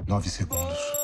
9 segundos.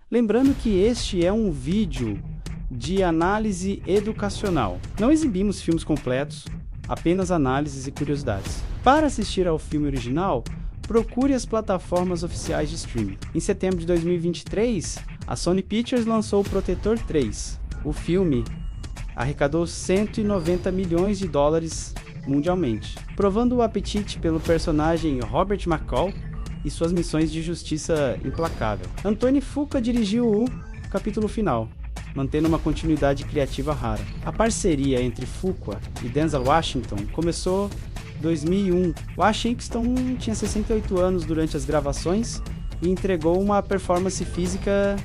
Lembrando que este é um vídeo de análise educacional. Não exibimos filmes completos, apenas análises e curiosidades. Para assistir ao filme original, procure as plataformas oficiais de streaming. Em setembro de 2023, a Sony Pictures lançou o Protetor 3. O filme arrecadou 190 milhões de dólares mundialmente, provando o apetite pelo personagem Robert McCall e suas missões de justiça implacável. Anthony Fuqua dirigiu o capítulo final, mantendo uma continuidade criativa rara. A parceria entre Fuqua e Denzel Washington começou em 2001. Washington tinha 68 anos durante as gravações e entregou uma performance física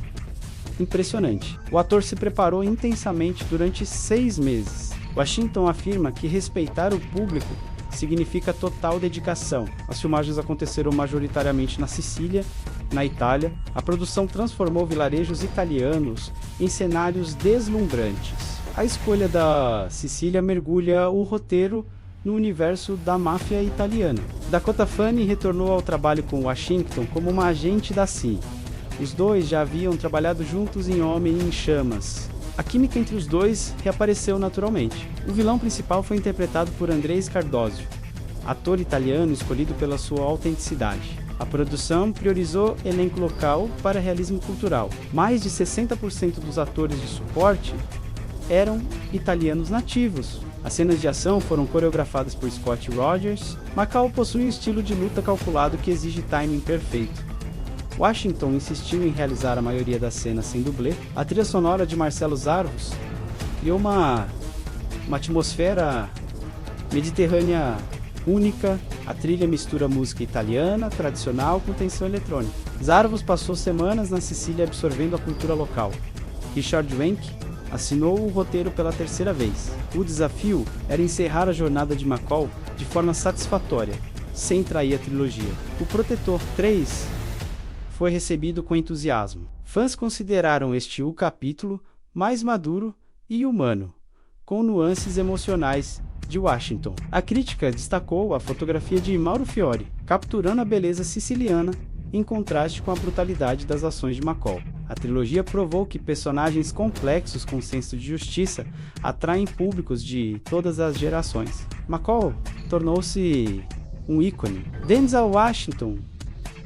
impressionante. O ator se preparou intensamente durante 6 meses. Washington afirma que respeitar o público significa total dedicação. As filmagens aconteceram majoritariamente na Sicília, na Itália. A produção transformou vilarejos italianos em cenários deslumbrantes. A escolha da Sicília mergulha o roteiro no universo da máfia italiana. Dakota Fanning retornou ao trabalho com Washington como uma agente da CIA. Os dois já haviam trabalhado juntos em Homem em Chamas. A química entre os dois reapareceu naturalmente. O vilão principal foi interpretado por Andrés Cardoso, ator italiano escolhido pela sua autenticidade. A produção priorizou elenco local para realismo cultural. Mais de 60% dos atores de suporte eram italianos nativos. As cenas de ação foram coreografadas por Scott Rogers. Macau possui um estilo de luta calculado que exige timing perfeito. Washington insistiu em realizar a maioria das cenas sem dublê. A trilha sonora de Marcelo Zarvos criou uma atmosfera mediterrânea única. A trilha mistura música italiana tradicional com tensão eletrônica. Zarvos passou semanas na Sicília absorvendo a cultura local. Richard Wenk assinou o roteiro pela terceira vez. O desafio era encerrar a jornada de McCall de forma satisfatória, sem trair a trilogia. O Protetor 3 foi recebido com entusiasmo. Fãs consideraram este o capítulo mais maduro e humano, com nuances emocionais de Washington. A crítica destacou a fotografia de Mauro Fiore, capturando a beleza siciliana em contraste com a brutalidade das ações de McCall. A trilogia provou que personagens complexos com senso de justiça atraem públicos de todas as gerações. McCall tornou-se um ícone. Denzel Washington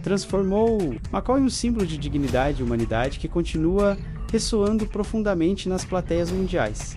transformou McCall em um símbolo de dignidade e humanidade que continua ressoando profundamente nas plateias mundiais.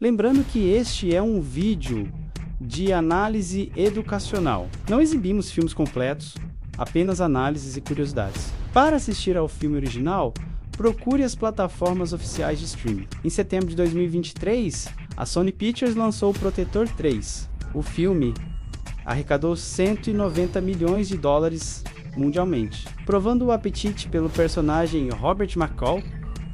Lembrando que este é um vídeo de análise educacional. Não exibimos filmes completos, apenas análises e curiosidades. Para assistir ao filme original, procure as plataformas oficiais de streaming. Em setembro de 2023, a Sony Pictures lançou o Protetor 3. O filme arrecadou 190 milhões de dólares mundialmente, provando o apetite pelo personagem Robert McCall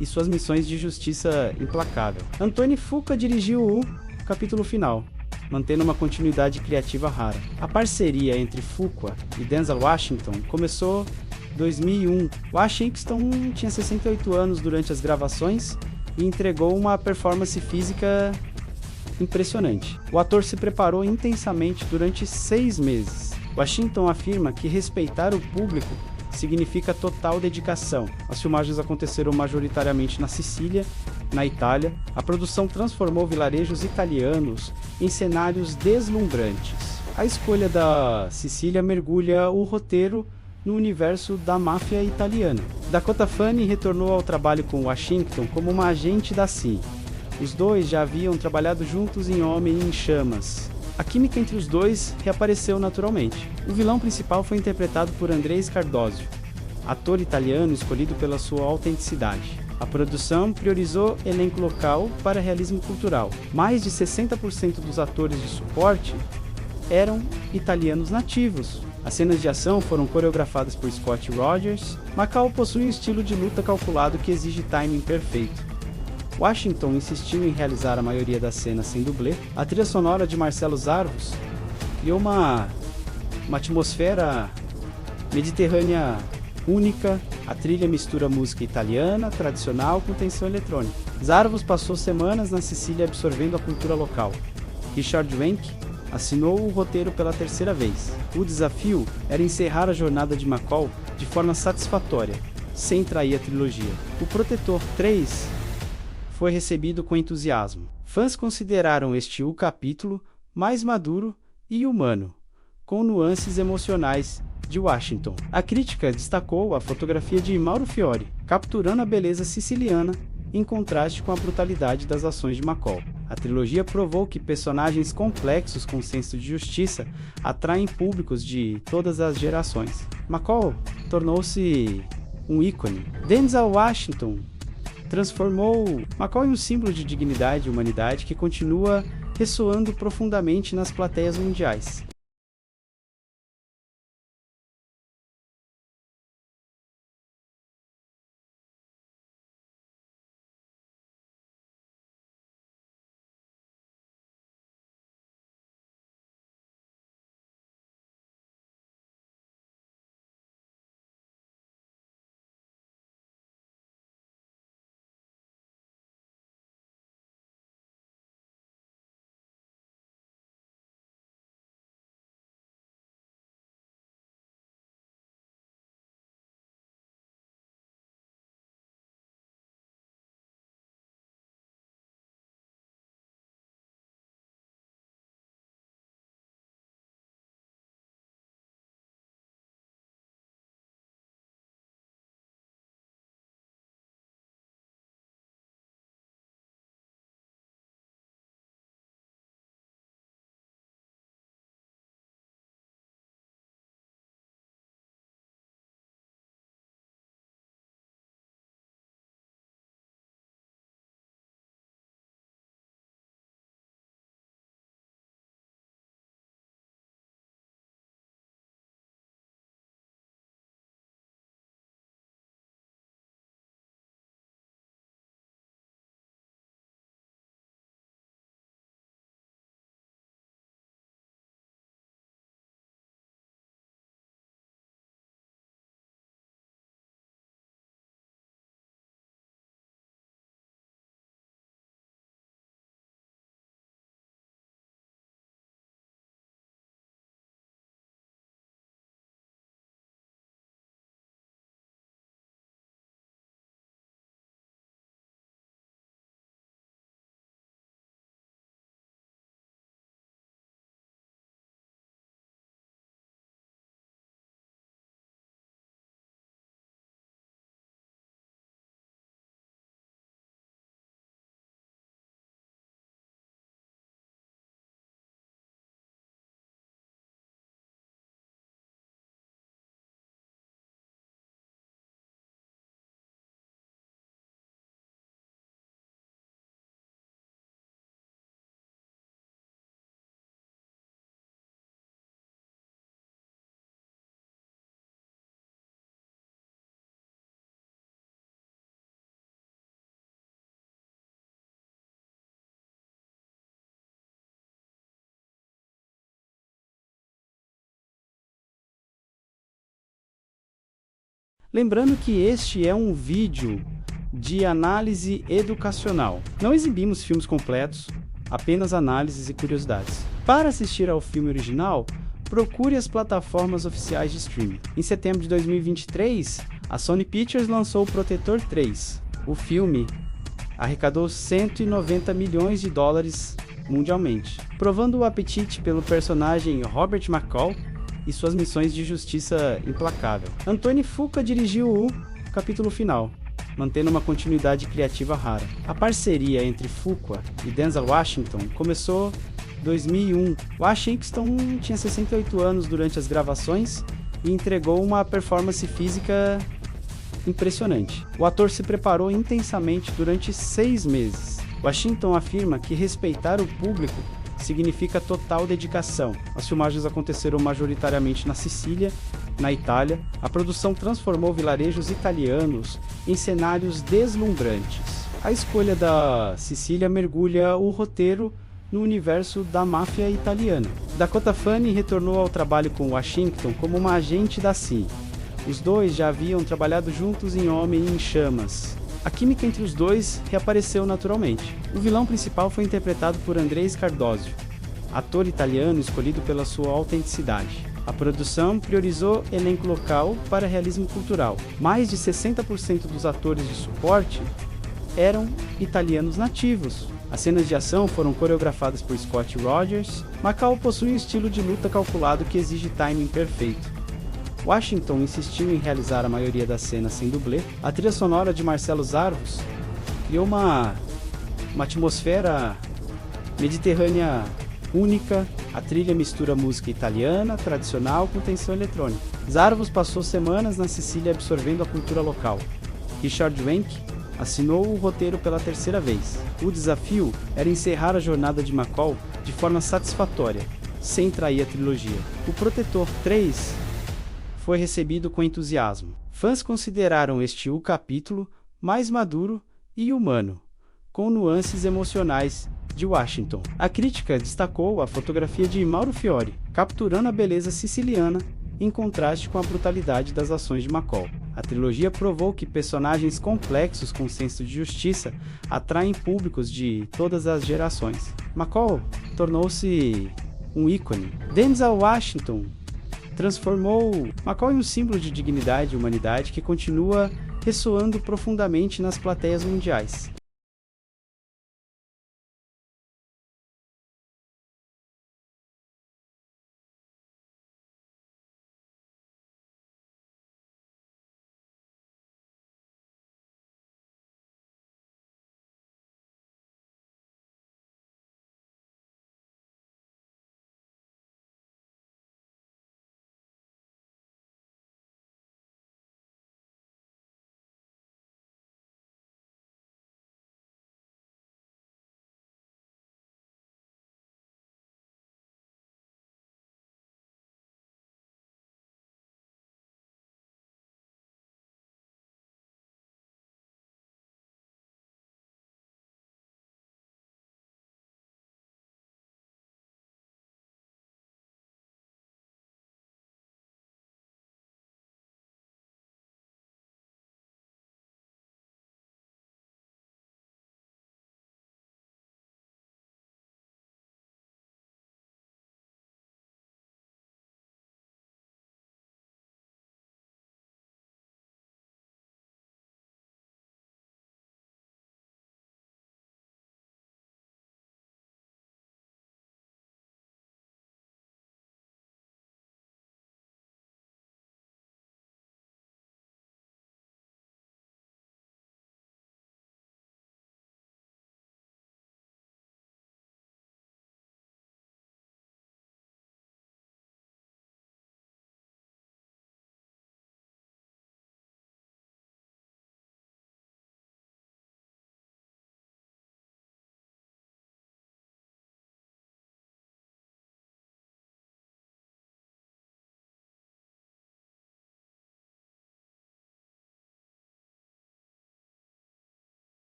e suas missões de justiça implacável. Anthony Fuqua dirigiu o capítulo final, mantendo uma continuidade criativa rara. A parceria entre Fuqua e Denzel Washington começou em 2001. Washington tinha 68 anos durante as gravações e entregou uma performance física impressionante. O ator se preparou intensamente durante 6 meses. Washington afirma que respeitar o público significa total dedicação. As filmagens aconteceram majoritariamente na Sicília, na Itália. A produção transformou vilarejos italianos em cenários deslumbrantes. A escolha da Sicília mergulha o roteiro no universo da máfia italiana. Dakota Fanning retornou ao trabalho com Washington como uma agente da CIA. Os dois já haviam trabalhado juntos em Homem em Chamas. A química entre os dois reapareceu naturalmente. O vilão principal foi interpretado por Andrés Cardoso, ator italiano escolhido pela sua autenticidade. A produção priorizou elenco local para realismo cultural. Mais de 60% dos atores de suporte eram italianos nativos. As cenas de ação foram coreografadas por Scott Rogers. McCall possui um estilo de luta calculado que exige timing perfeito. Washington insistiu em realizar a maioria das cenas sem dublê. A trilha sonora de Marcelo Zarvos criou uma atmosfera mediterrânea única. A trilha mistura música italiana, tradicional, com tensão eletrônica. Zarvos passou semanas na Sicília absorvendo a cultura local. Richard Wenk assinou o roteiro pela 3ª vez. O desafio era encerrar a jornada de McCall de forma satisfatória, sem trair a trilogia. O Protetor 3 foi recebido com entusiasmo. Fãs consideraram este o capítulo mais maduro e humano, com nuances emocionais de Washington. A crítica destacou a fotografia de Mauro Fiore, capturando a beleza siciliana em contraste com a brutalidade das ações de McCall. A trilogia provou que personagens complexos com senso de justiça atraem públicos de todas as gerações. McCall tornou-se um ícone. Denzel Washington transformou McCall em um símbolo de dignidade e humanidade que continua ressoando profundamente nas plateias mundiais. Lembrando que este é um vídeo de análise educacional. Não exibimos filmes completos, apenas análises e curiosidades. Para assistir ao filme original, procure as plataformas oficiais de streaming. Em setembro de 2023, a Sony Pictures lançou o Protetor 3. O filme arrecadou 190 milhões de dólares mundialmente, provando o apetite pelo personagem Robert McCall e suas missões de justiça implacável. Anthony Fuqua dirigiu o capítulo final, mantendo uma continuidade criativa rara. A parceria entre Fuqua e Denzel Washington começou em 2001. Washington tinha 68 anos durante as gravações e entregou uma performance física impressionante. O ator se preparou intensamente durante 6 meses. Washington afirma que respeitar o público significa total dedicação. As filmagens aconteceram majoritariamente na Sicília, na Itália. A produção transformou vilarejos italianos em cenários deslumbrantes. A escolha da Sicília mergulha o roteiro no universo da máfia italiana. Dakota Fanning retornou ao trabalho com Washington como uma agente da CIA. Os dois já haviam trabalhado juntos em Homem em Chamas. A química entre os dois reapareceu naturalmente. O vilão principal foi interpretado por Andrés Cardoso, ator italiano escolhido pela sua autenticidade. A produção priorizou elenco local para realismo cultural. Mais de 60% dos atores de suporte eram italianos nativos. As cenas de ação foram coreografadas por Scott Rogers. Macau possui um estilo de luta calculado que exige timing perfeito. Washington insistiu em realizar a maioria das cenas sem dublê. A trilha sonora de Marcelo Zarvos criou uma atmosfera mediterrânea única. A trilha mistura música italiana, tradicional, com tensão eletrônica. Zarvos passou semanas na Sicília absorvendo a cultura local. Richard Wenk assinou o roteiro pela 3ª vez. O desafio era encerrar a jornada de McCall de forma satisfatória, sem trair a trilogia. O Protetor 3 foi recebido com entusiasmo. Fãs consideraram este o capítulo mais maduro e humano, com nuances emocionais de Washington. A crítica destacou a fotografia de Mauro Fiore, capturando a beleza siciliana em contraste com a brutalidade das ações de McCall. A trilogia provou que personagens complexos com senso de justiça atraem públicos de todas as gerações. McCall tornou-se um ícone. Denzel Washington transformou McCall em um símbolo de dignidade e humanidade que continua ressoando profundamente nas plateias mundiais.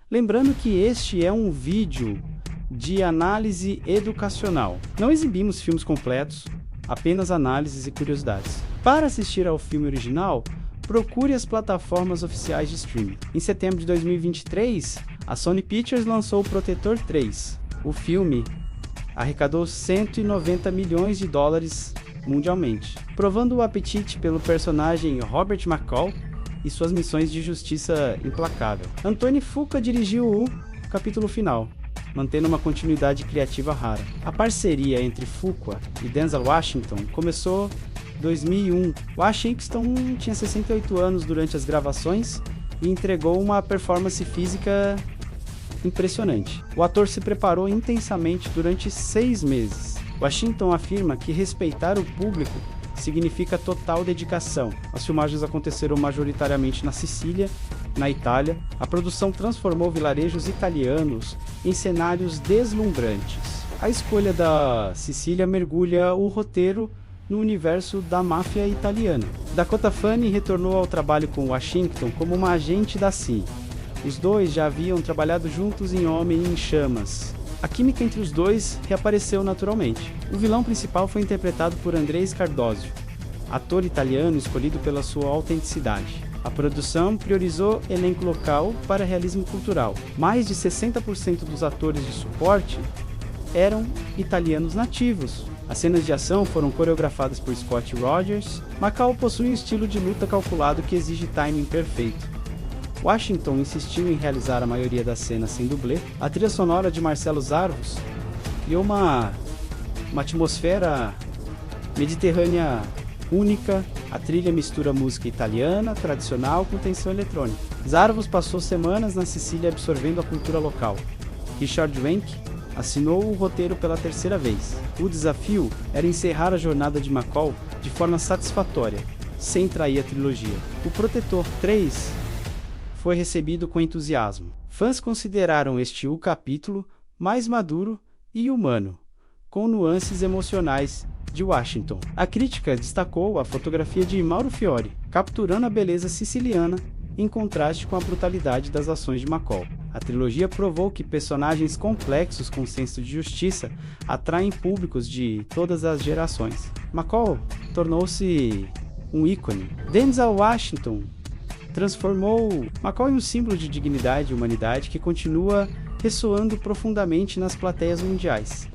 Lembrando que este é um vídeo de análise educacional. Não exibimos filmes completos, apenas análises e curiosidades. Para assistir ao filme original, procure as plataformas oficiais de streaming. Em setembro de 2023, a Sony Pictures lançou o Protetor 3. O filme arrecadou 190 milhões de dólares mundialmente, provando o apetite pelo personagem Robert McCall e suas missões de justiça implacável. Anthony Fuqua dirigiu o capítulo final, mantendo uma continuidade criativa rara. A parceria entre Fuqua e Denzel Washington começou em 2001. Washington tinha 68 anos durante as gravações e entregou uma performance física impressionante. O ator se preparou intensamente durante 6 meses. Washington afirma que respeitar o público significa total dedicação. As filmagens aconteceram majoritariamente na Sicília, na Itália. A produção transformou vilarejos italianos em cenários deslumbrantes. A escolha da Sicília mergulha o roteiro no universo da máfia italiana. Dakota Fanning retornou ao trabalho com Washington como uma agente da CIA. Os dois já haviam trabalhado juntos em Homem em Chamas. A química entre os dois reapareceu naturalmente. O vilão principal foi interpretado por Andrés Cardoso, ator italiano escolhido pela sua autenticidade. A produção priorizou elenco local para realismo cultural. Mais de 60% dos atores de suporte eram italianos nativos. As cenas de ação foram coreografadas por Scott Rogers. Macau possui um estilo de luta calculado que exige timing perfeito. Washington insistiu em realizar a maioria das cenas sem dublê. A trilha sonora de Marcelo Zarvos criou uma atmosfera mediterrânea única. A trilha mistura música italiana tradicional com tensão eletrônica. Zarvos passou semanas na Sicília absorvendo a cultura local. Richard Wenk assinou o roteiro pela 3ª vez. O desafio era encerrar a jornada de McCall de forma satisfatória, sem trair a trilogia. O Protetor 3 foi recebido com entusiasmo. Fãs consideraram este o capítulo mais maduro e humano, com nuances emocionais de Washington. A crítica destacou a fotografia de Mauro Fiore, capturando a beleza siciliana em contraste com a brutalidade das ações de McCall. A trilogia provou que personagens complexos com senso de justiça atraem públicos de todas as gerações. McCall tornou-se um ícone. Denzel Washington transformou McCall em um símbolo de dignidade e humanidade que continua ressoando profundamente nas plateias mundiais.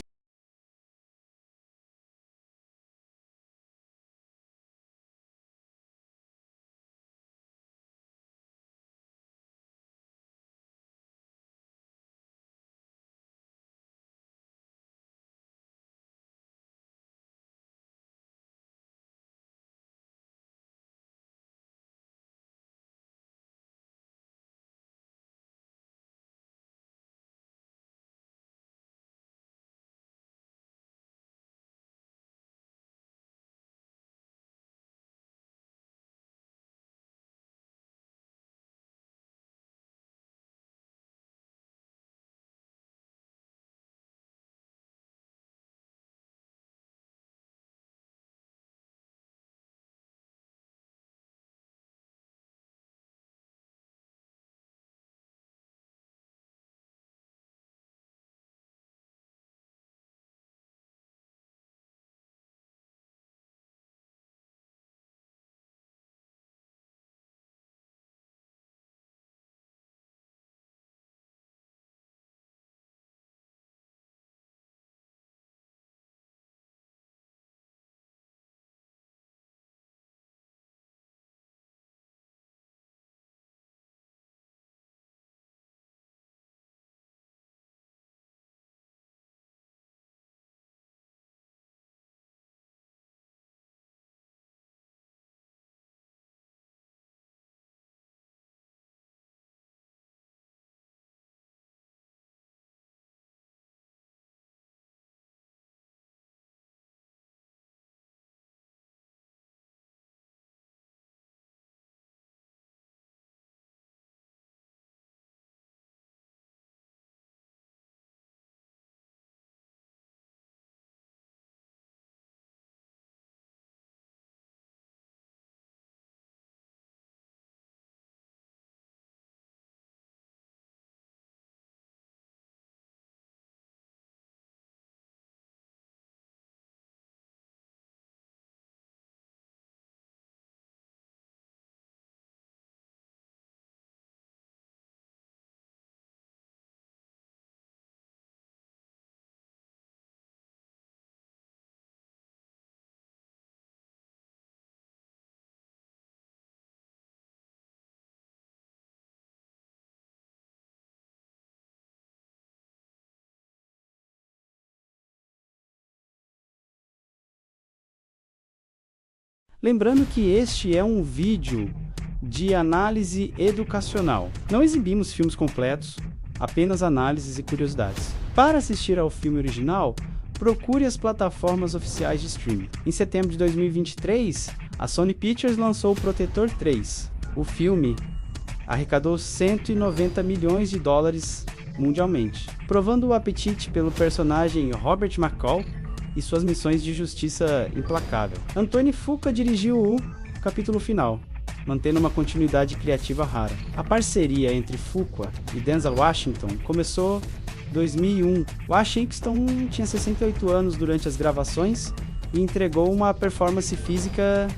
Lembrando que este é um vídeo de análise educacional. Não exibimos filmes completos, apenas análises e curiosidades. Para assistir ao filme original, procure as plataformas oficiais de streaming. Em setembro de 2023, a Sony Pictures lançou o Protetor 3. O filme arrecadou 190 milhões de dólares mundialmente, provando o apetite pelo personagem Robert McCall e suas missões de justiça implacável. Anthony Fuqua dirigiu o capítulo final, mantendo uma continuidade criativa rara. A parceria entre Fuqua e Denzel Washington começou em 2001. Washington tinha 68 anos durante as gravações e entregou uma performance física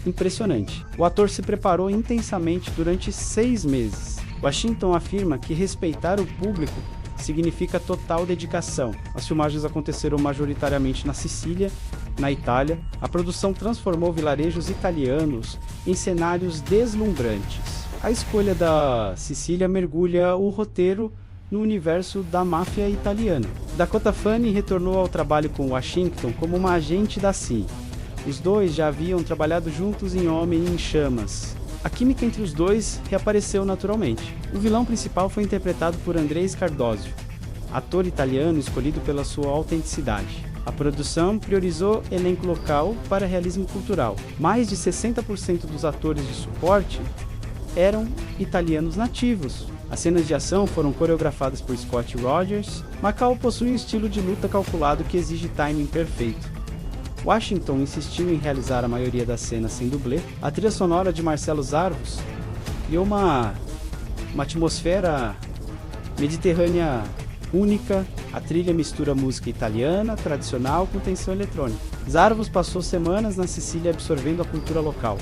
impressionante. O ator se preparou intensamente durante 6 meses. Washington afirma que respeitar o público significa total dedicação. As filmagens aconteceram majoritariamente na Sicília, na Itália. A produção transformou vilarejos italianos em cenários deslumbrantes. A escolha da Sicília mergulha o roteiro no universo da máfia italiana. Dakota Fanning retornou ao trabalho com Washington como uma agente da CIA. Os dois já haviam trabalhado juntos em Homem em Chamas. A química entre os dois reapareceu naturalmente. O vilão principal foi interpretado por Andrés Cardoso, ator italiano escolhido pela sua autenticidade. A produção priorizou elenco local para realismo cultural. Mais de 60% dos atores de suporte eram italianos nativos. As cenas de ação foram coreografadas por Scott Rogers. McCall possui um estilo de luta calculado que exige timing perfeito. Washington insistiu em realizar a maioria das cenas sem dublê. A trilha sonora de Marcelo Zarvos criou uma atmosfera mediterrânea única. A trilha mistura música italiana, tradicional, com tensão eletrônica. Zarvos passou semanas na Sicília absorvendo a cultura local.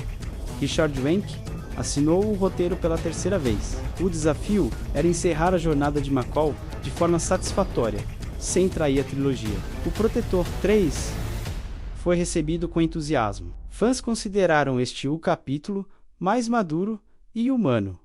Richard Wenk assinou o roteiro pela 3ª vez. O desafio era encerrar a jornada de McCall de forma satisfatória, sem trair a trilogia. O Protetor 3 foi recebido com entusiasmo. Fãs consideraram este o capítulo mais maduro e humano,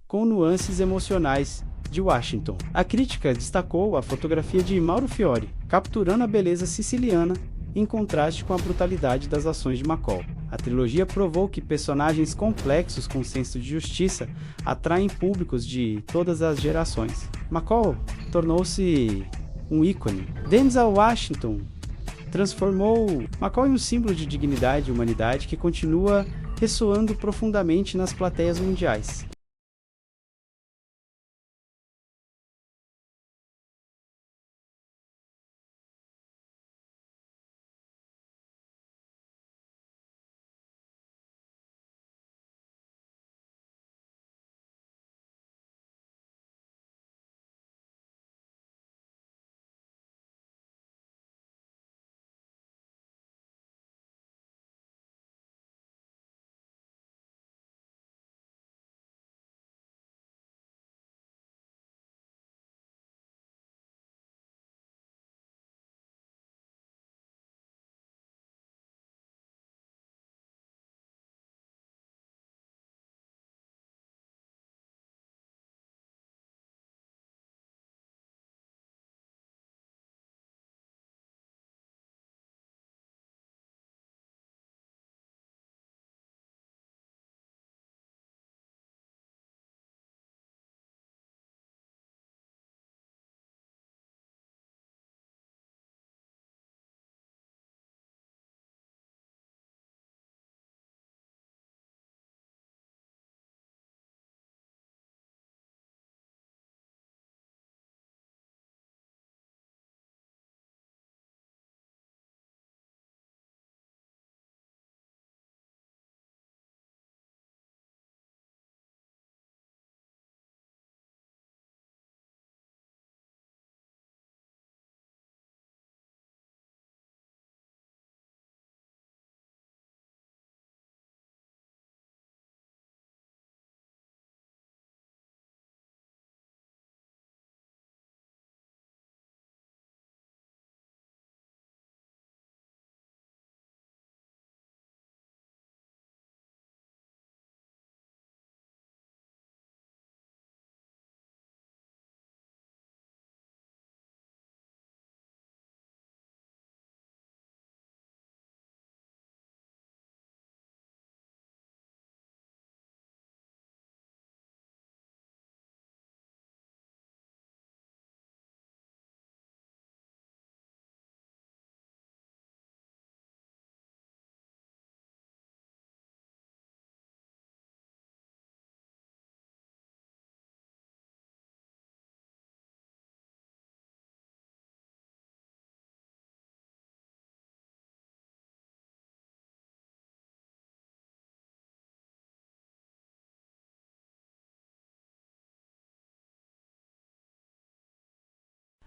com nuances emocionais de Washington. A crítica destacou a fotografia de Mauro Fiore, capturando a beleza siciliana em contraste com a brutalidade das ações de McCall. A trilogia provou que personagens complexos com senso de justiça atraem públicos de todas as gerações. McCall tornou-se um ícone. Denzel Washington transformou McCall em um símbolo de dignidade e humanidade que continua ressoando profundamente nas plateias mundiais.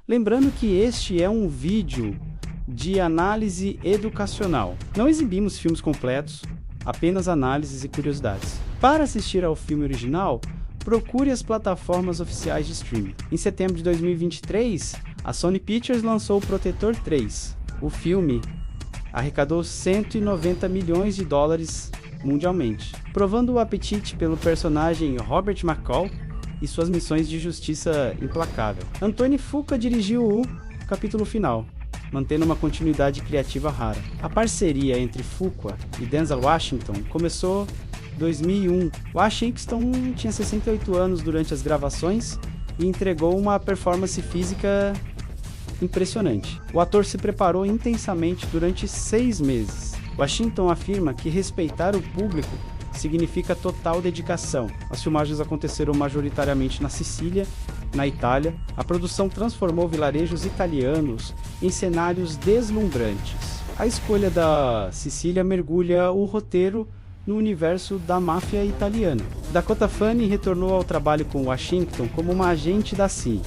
Lembrando que este é um vídeo de análise educacional. Não exibimos filmes completos, apenas análises e curiosidades. Para assistir ao filme original, procure as plataformas oficiais de streaming. Em setembro de 2023, a Sony Pictures lançou o Protetor 3. O filme arrecadou 190 milhões de dólares mundialmente, provando o apetite pelo personagem Robert McCall e suas missões de justiça implacável. Anthony Fuqua dirigiu o capítulo final, mantendo uma continuidade criativa rara. A parceria entre Fuqua e Denzel Washington começou em 2001. Washington tinha 68 anos durante as gravações e entregou uma performance física impressionante. O ator se preparou intensamente durante 6 meses. Washington afirma que respeitar o público significa total dedicação. As filmagens aconteceram majoritariamente na Sicília, na Itália. A produção transformou vilarejos italianos em cenários deslumbrantes. A escolha da Sicília mergulha o roteiro no universo da máfia italiana. Dakota Fanning retornou ao trabalho com Washington como uma agente da CIA.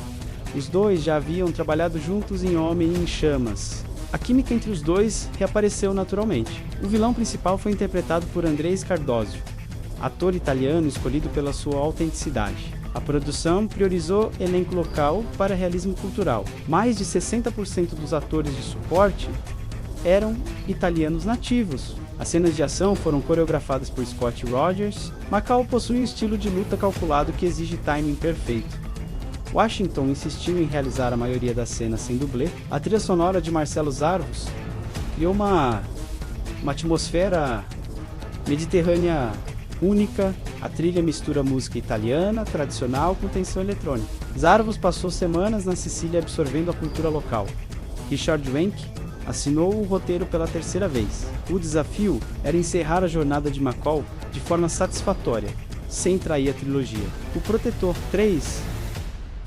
Os dois já haviam trabalhado juntos em Homem em Chamas. A química entre os dois reapareceu naturalmente. O vilão principal foi interpretado por Andrés Cardoso, ator italiano escolhido pela sua autenticidade. A produção priorizou elenco local para realismo cultural. Mais de 60% dos atores de suporte eram italianos nativos. As cenas de ação foram coreografadas por Scott Rogers. Macau possui um estilo de luta calculado que exige timing perfeito. Washington insistiu em realizar a maioria das cenas sem dublê. A trilha sonora de Marcelo Zarvos criou uma atmosfera mediterrânea única. A trilha mistura música italiana, tradicional, com tensão eletrônica. Zarvos passou semanas na Sicília absorvendo a cultura local. Richard Wenk assinou o roteiro pela 3ª vez. O desafio era encerrar a jornada de McCall de forma satisfatória, sem trair a trilogia. O Protetor 3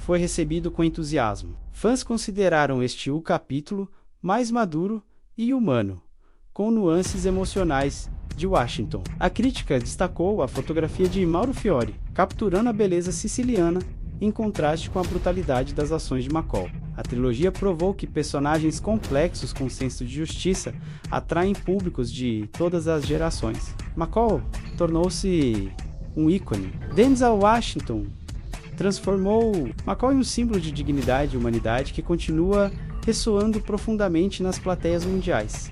foi recebido com entusiasmo. Fãs consideraram este o capítulo mais maduro e humano, com nuances emocionais de Washington. A crítica destacou a fotografia de Mauro Fiore, capturando a beleza siciliana em contraste com a brutalidade das ações de McCall. A trilogia provou que personagens complexos com senso de justiça atraem públicos de todas as gerações. McCall tornou-se um ícone. Denzel Washington transformou McCall em um símbolo de dignidade e humanidade que continua ressoando profundamente nas plateias mundiais.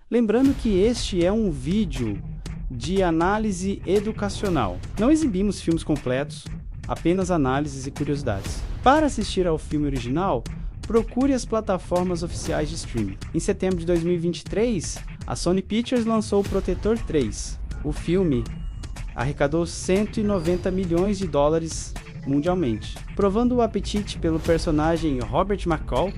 Lembrando que este é um vídeo de análise educacional. Não exibimos filmes completos, apenas análises e curiosidades. Para assistir ao filme original, procure as plataformas oficiais de streaming. Em setembro de 2023, a Sony Pictures lançou o Protetor 3. O filme arrecadou 190 milhões de dólares mundialmente, provando o apetite pelo personagem Robert McCall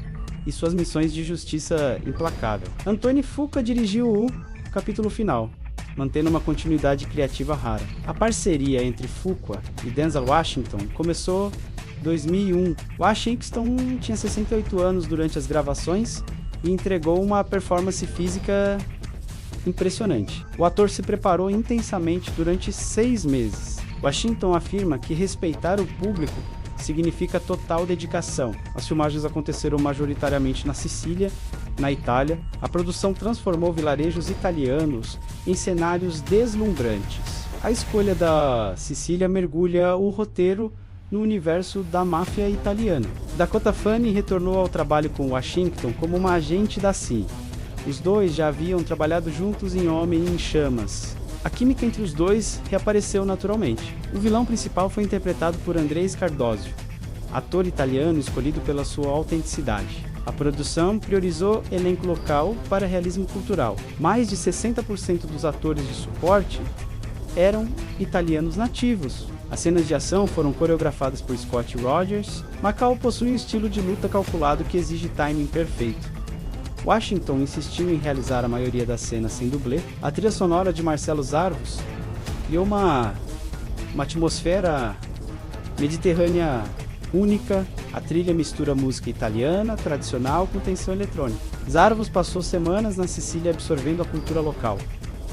e suas missões de justiça implacável. Anthony Fuqua dirigiu o capítulo final, mantendo uma continuidade criativa rara. A parceria entre Fuqua e Denzel Washington começou em 2001. Washington tinha 68 anos durante as gravações e entregou uma performance física impressionante. O ator se preparou intensamente durante 6 meses. Washington afirma que respeitar o público significa total dedicação. As filmagens aconteceram majoritariamente na Sicília, na Itália. A produção transformou vilarejos italianos em cenários deslumbrantes. A escolha da Sicília mergulha o roteiro no universo da máfia italiana. Dakota Fanning retornou ao trabalho com Washington como uma agente da CIA. Os dois já haviam trabalhado juntos em Homem em Chamas. A química entre os dois reapareceu naturalmente. O vilão principal foi interpretado por Andrés Cardoso, ator italiano escolhido pela sua autenticidade. A produção priorizou elenco local para realismo cultural. Mais de 60% dos atores de suporte eram italianos nativos. As cenas de ação foram coreografadas por Scott Rogers. Macau possui um estilo de luta calculado que exige timing perfeito. Washington insistiu em realizar a maioria das cenas sem dublê. A trilha sonora de Marcelo Zarvos criou uma atmosfera mediterrânea única. A trilha mistura música italiana tradicional com tensão eletrônica. Zarvos passou semanas na Sicília absorvendo a cultura local.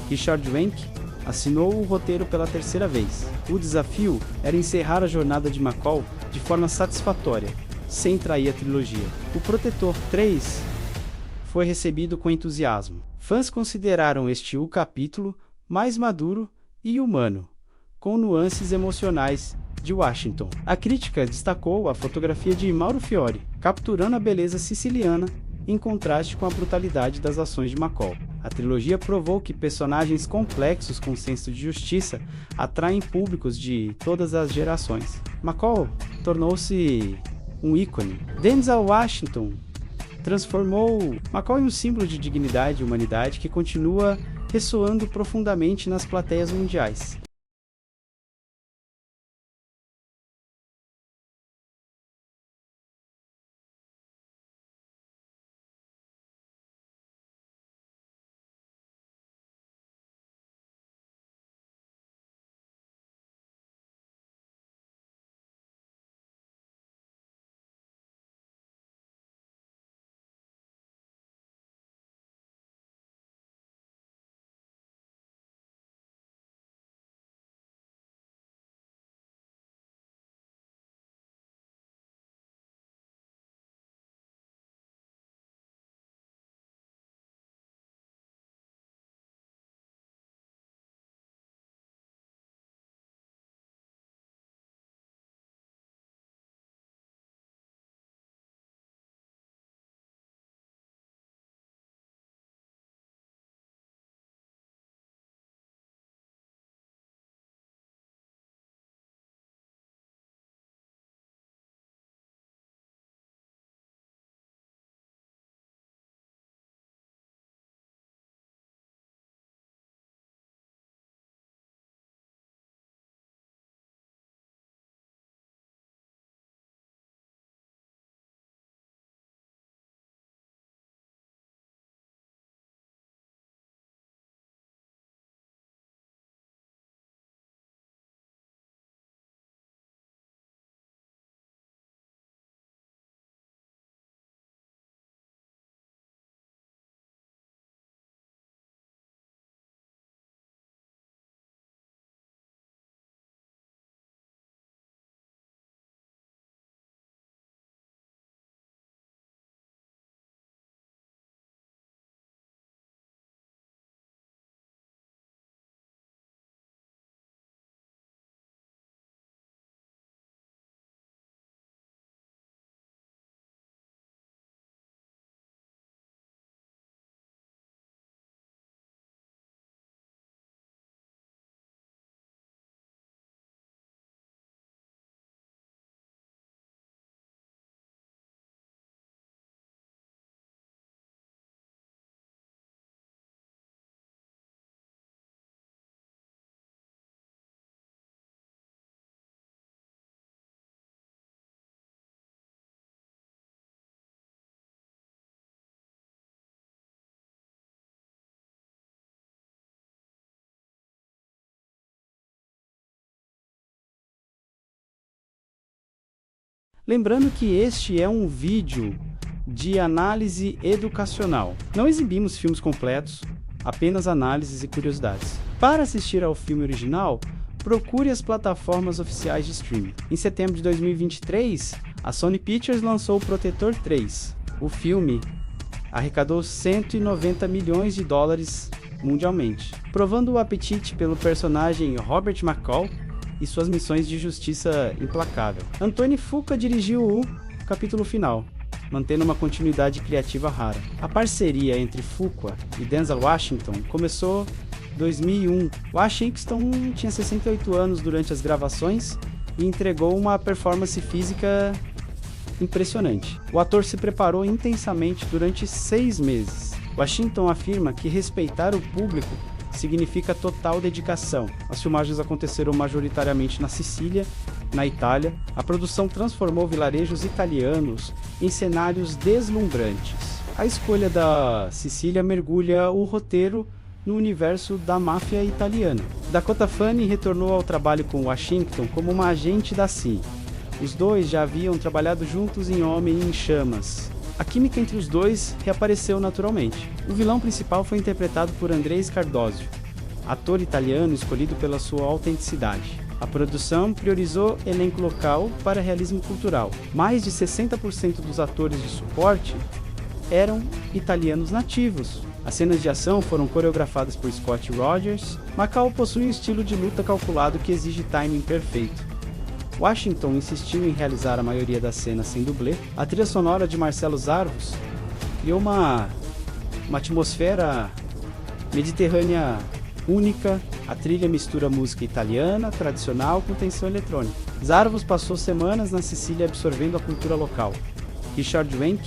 Richard Wenk assinou o roteiro pela 3ª vez. O desafio era encerrar a jornada de McCall de forma satisfatória, sem trair a trilogia. O Protetor 3 foi recebido com entusiasmo. Fãs consideraram este o capítulo mais maduro e humano, com nuances emocionais de Washington. A crítica destacou a fotografia de Mauro Fiore, capturando a beleza siciliana em contraste com a brutalidade das ações de McCall. A trilogia provou que personagens complexos com senso de justiça atraem públicos de todas as gerações. McCall tornou-se um ícone. Denzel Washington transformou McCall em um símbolo de dignidade e humanidade que continua ressoando profundamente nas plateias mundiais. Lembrando que este é um vídeo de análise educacional. Não exibimos filmes completos, apenas análises e curiosidades. Para assistir ao filme original, procure as plataformas oficiais de streaming. Em setembro de 2023, a Sony Pictures lançou o Protetor 3. O filme arrecadou 190 milhões de dólares mundialmente, provando o apetite pelo personagem Robert McCall e suas missões de justiça implacável. Antoine Fuqua dirigiu o capítulo final, mantendo uma continuidade criativa rara. A parceria entre Fuqua e Denzel Washington começou em 2001. Washington tinha 68 anos durante as gravações e entregou uma performance física impressionante. O ator se preparou intensamente durante 6 meses. Washington afirma que respeitar o público significa total dedicação. As filmagens aconteceram majoritariamente na Sicília, na Itália. A produção transformou vilarejos italianos em cenários deslumbrantes. A escolha da Sicília mergulha o roteiro no universo da máfia italiana. Dakota Fanning retornou ao trabalho com Washington como uma agente da CIA. Os dois já haviam trabalhado juntos em Homem em Chamas. A química entre os dois reapareceu naturalmente. O vilão principal foi interpretado por Andrés Cardoso, ator italiano escolhido pela sua autenticidade. A produção priorizou elenco local para realismo cultural. Mais de 60% dos atores de suporte eram italianos nativos. As cenas de ação foram coreografadas por Scott Rogers. McCall possui um estilo de luta calculado que exige timing perfeito. Washington insistiu em realizar a maioria das cenas sem dublê. A trilha sonora de Marcelo Zarvos criou uma atmosfera mediterrânea única. A trilha mistura música italiana, tradicional, com tensão eletrônica. Zarvos passou semanas na Sicília absorvendo a cultura local. Richard Wenk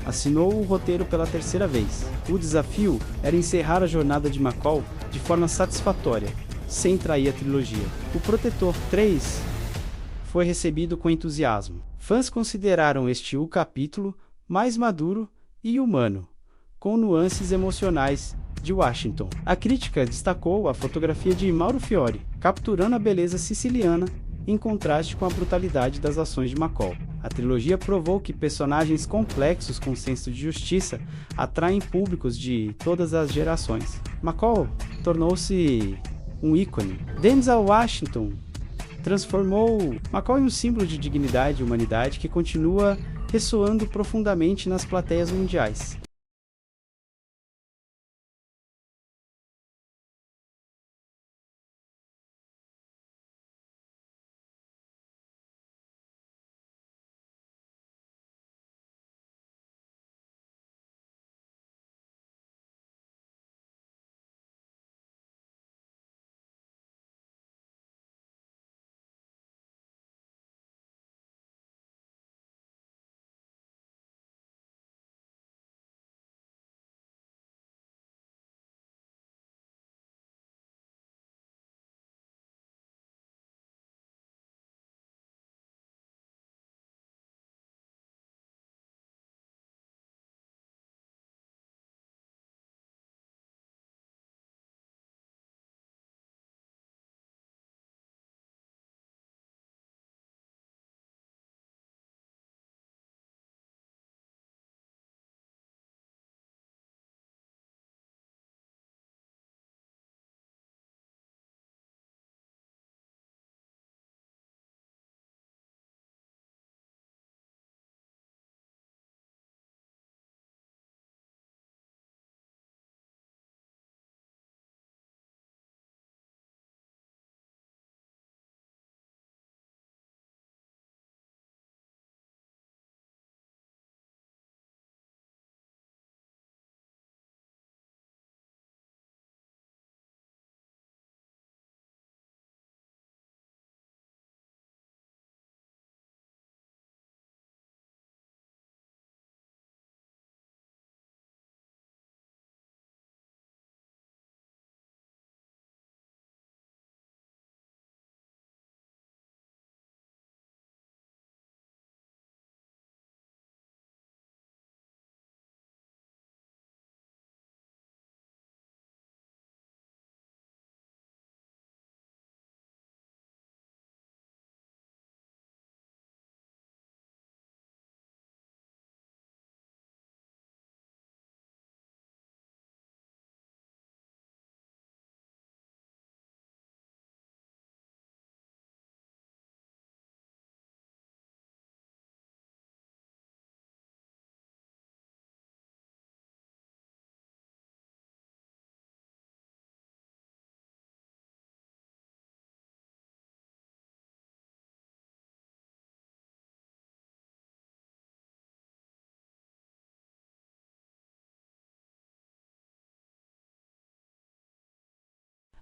assinou o roteiro pela 3ª vez. O desafio era encerrar a jornada de McCall de forma satisfatória, sem trair a trilogia. O Protetor 3 foi recebido com entusiasmo. Fãs consideraram este o capítulo mais maduro e humano, com nuances emocionais de Washington. A crítica destacou a fotografia de Mauro Fiore, capturando a beleza siciliana em contraste com a brutalidade das ações de McCall. A trilogia provou que personagens complexos com senso de justiça atraem públicos de todas as gerações. McCall tornou-se um ícone. Denzel Washington transformou McCall em um símbolo de dignidade e humanidade que continua ressoando profundamente nas plateias mundiais.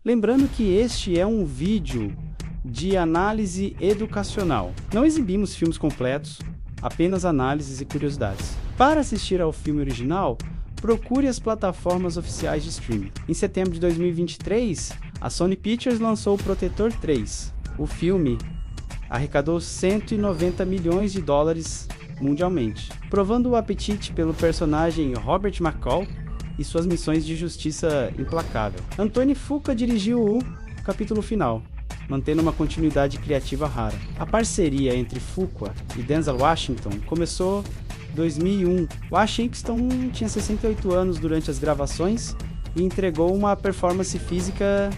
Lembrando que este é um vídeo de análise educacional. Não exibimos filmes completos, apenas análises e curiosidades. Para assistir ao filme original, procure as plataformas oficiais de streaming. Em setembro de 2023, a Sony Pictures lançou o Protetor 3. O filme arrecadou 190 milhões de dólares mundialmente, provando o apetite pelo personagem Robert McCall e suas missões de justiça implacável. Anthony Fuqua dirigiu o capítulo final, mantendo uma continuidade criativa rara. A parceria entre Fuqua e Denzel Washington começou em 2001. Washington tinha 68 anos durante as gravações e entregou uma performance física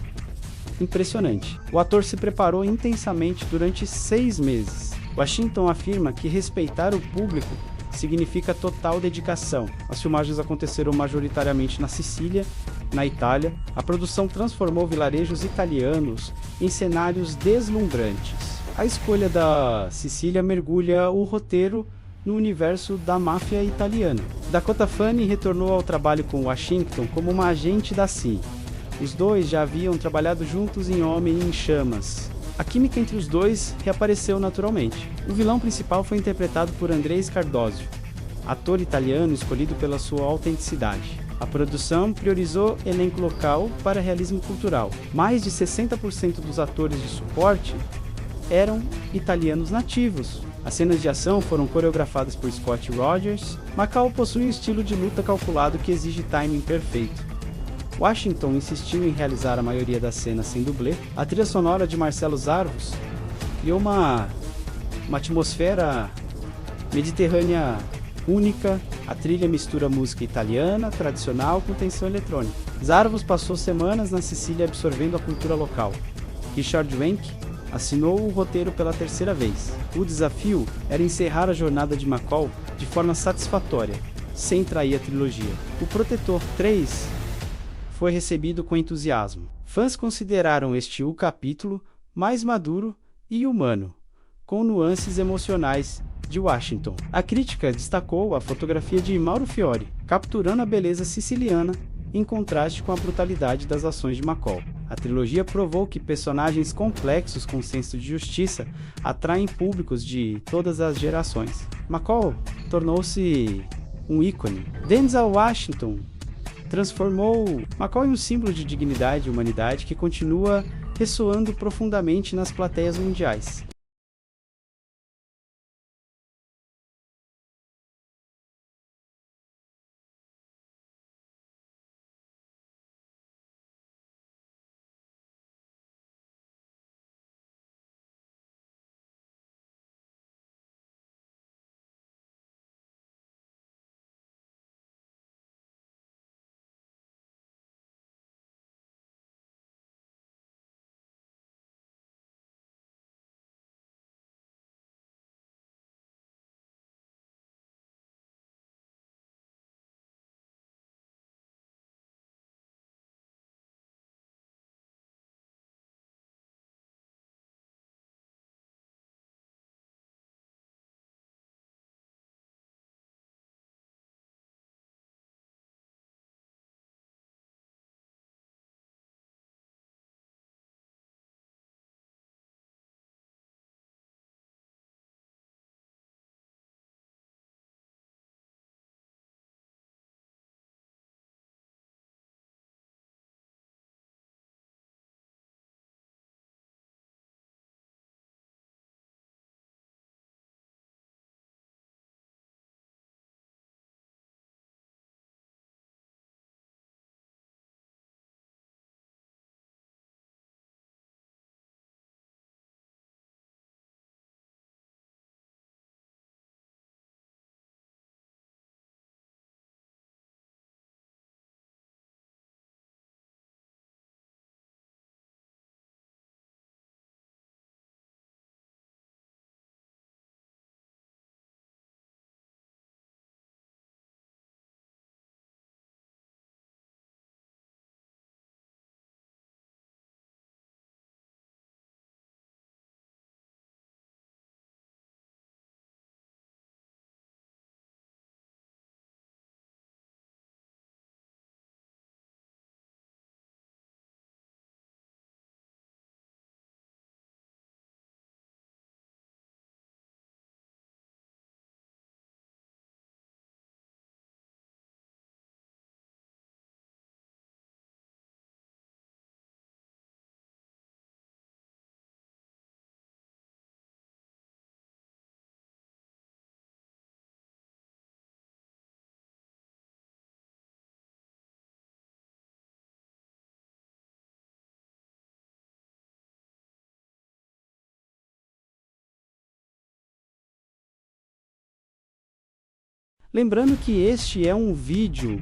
impressionante. O ator se preparou intensamente durante 6 meses. Washington afirma que respeitar o público significa total dedicação. As filmagens aconteceram majoritariamente na Sicília, na Itália. A produção transformou vilarejos italianos em cenários deslumbrantes. A escolha da Sicília mergulha o roteiro no universo da máfia italiana. Dakota Fanning retornou ao trabalho com Washington como uma agente da CIA. Os dois já haviam trabalhado juntos em Homem em Chamas. A química entre os dois reapareceu naturalmente. O vilão principal foi interpretado por Andrés Cardoso, ator italiano escolhido pela sua autenticidade. A produção priorizou elenco local para realismo cultural. Mais de 60% dos atores de suporte eram italianos nativos. As cenas de ação foram coreografadas por Scott Rogers. Macau possui um estilo de luta calculado que exige timing perfeito. Washington insistiu em realizar a maioria das cenas sem dublê. A trilha sonora de Marcelo Zarvos criou uma atmosfera mediterrânea única. A trilha mistura música italiana tradicional com tensão eletrônica. Zarvos passou semanas na Sicília absorvendo a cultura local. Richard Wenk assinou o roteiro pela 3ª vez. O desafio era encerrar a jornada de McCall de forma satisfatória, sem trair a trilogia. O Protetor 3 foi recebido com entusiasmo. Fãs consideraram este o capítulo mais maduro e humano, com nuances emocionais de Washington. A crítica destacou a fotografia de Mauro Fiore, capturando a beleza siciliana em contraste com a brutalidade das ações de McCall. A trilogia provou que personagens complexos com senso de justiça atraem públicos de todas as gerações. McCall tornou-se um ícone. Denzel Washington transformou McCall em um símbolo de dignidade e humanidade que continua ressoando profundamente nas plateias mundiais. Lembrando que este é um vídeo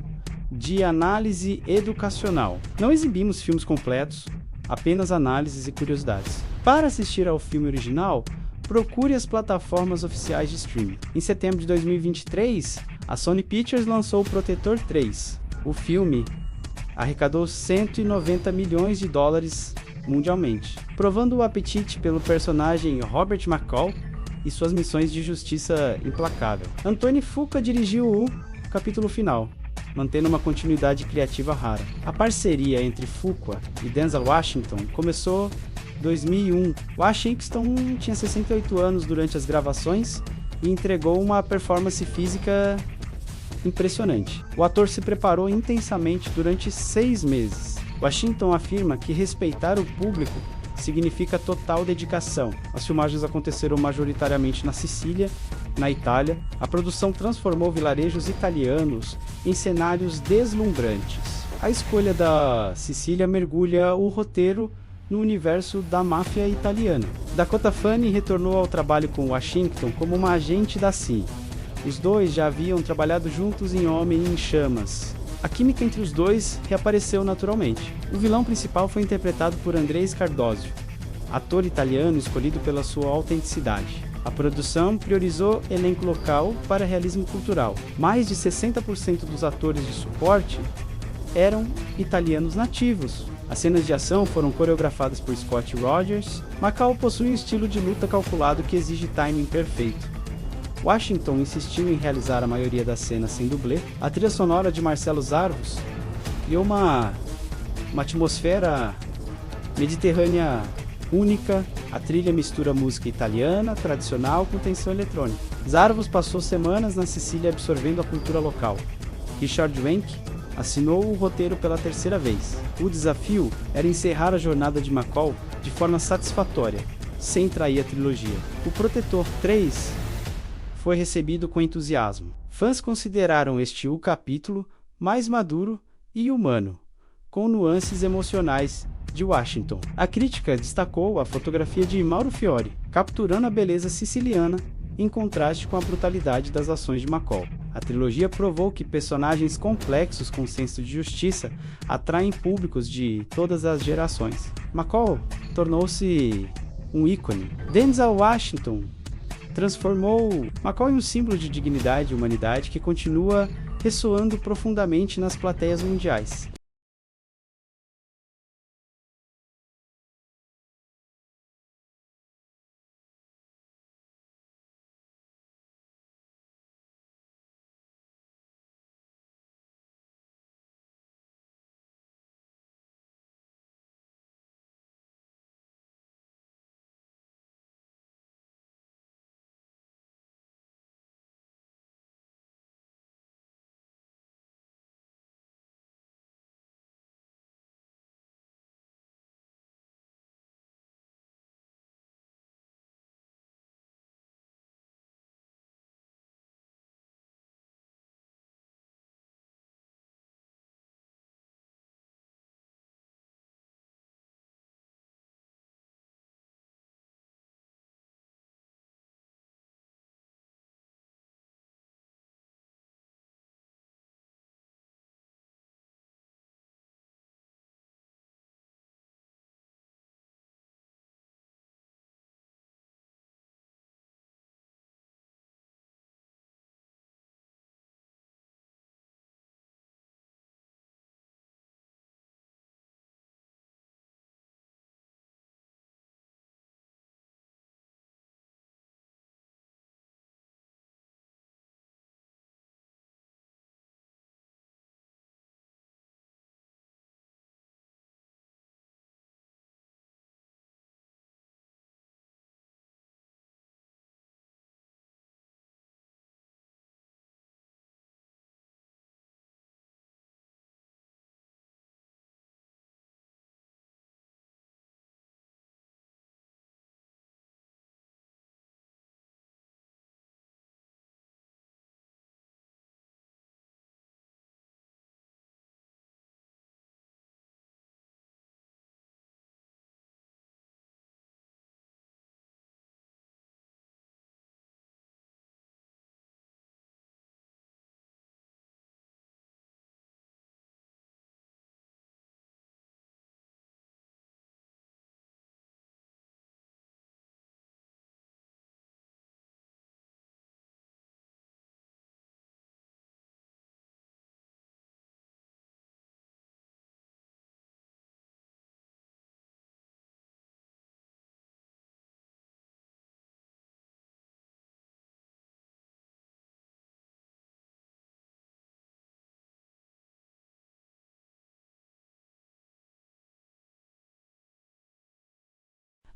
de análise educacional. Não exibimos filmes completos, apenas análises e curiosidades. Para assistir ao filme original, procure as plataformas oficiais de streaming. Em setembro de 2023, a Sony Pictures lançou o Protetor 3. O filme arrecadou 190 milhões de dólares mundialmente, provando o apetite pelo personagem Robert McCall e suas missões de justiça implacável. Anthony Fuqua dirigiu o capítulo final, mantendo uma continuidade criativa rara. A parceria entre Fuqua e Denzel Washington começou em 2001. Washington tinha 68 anos durante as gravações e entregou uma performance física impressionante. O ator se preparou intensamente durante 6 meses. Washington afirma que respeitar o público significa total dedicação. As filmagens aconteceram majoritariamente na Sicília, na Itália. A produção transformou vilarejos italianos em cenários deslumbrantes. A escolha da Sicília mergulha o roteiro no universo da máfia italiana. Dakota Fanning retornou ao trabalho com Washington como uma agente da CIA. Os dois já haviam trabalhado juntos em Homem em Chamas. A química entre os dois reapareceu naturalmente. O vilão principal foi interpretado por Andrés Cardoso, ator italiano escolhido pela sua autenticidade. A produção priorizou elenco local para realismo cultural. Mais de 60% dos atores de suporte eram italianos nativos. As cenas de ação foram coreografadas por Scott Rogers. Macau possui um estilo de luta calculado que exige timing perfeito. Washington insistiu em realizar a maioria das cenas sem dublê. A trilha sonora de Marcelo Zarvos criou uma atmosfera mediterrânea única. A trilha mistura música italiana tradicional com tensão eletrônica. Zarvos passou semanas na Sicília absorvendo a cultura local. Richard Wenk assinou o roteiro pela 3ª vez. O desafio era encerrar a jornada de McCall de forma satisfatória, sem trair a trilogia. O Protetor 3 foi recebido com entusiasmo. Fãs consideraram este o capítulo mais maduro e humano, com nuances emocionais de Washington. A crítica destacou a fotografia de Mauro Fiore, capturando a beleza siciliana em contraste com a brutalidade das ações de McCall. A trilogia provou que personagens complexos com senso de justiça atraem públicos de todas as gerações. McCall tornou-se um ícone. Denzel Washington transformou McCall em um símbolo de dignidade e humanidade que continua ressoando profundamente nas plateias mundiais.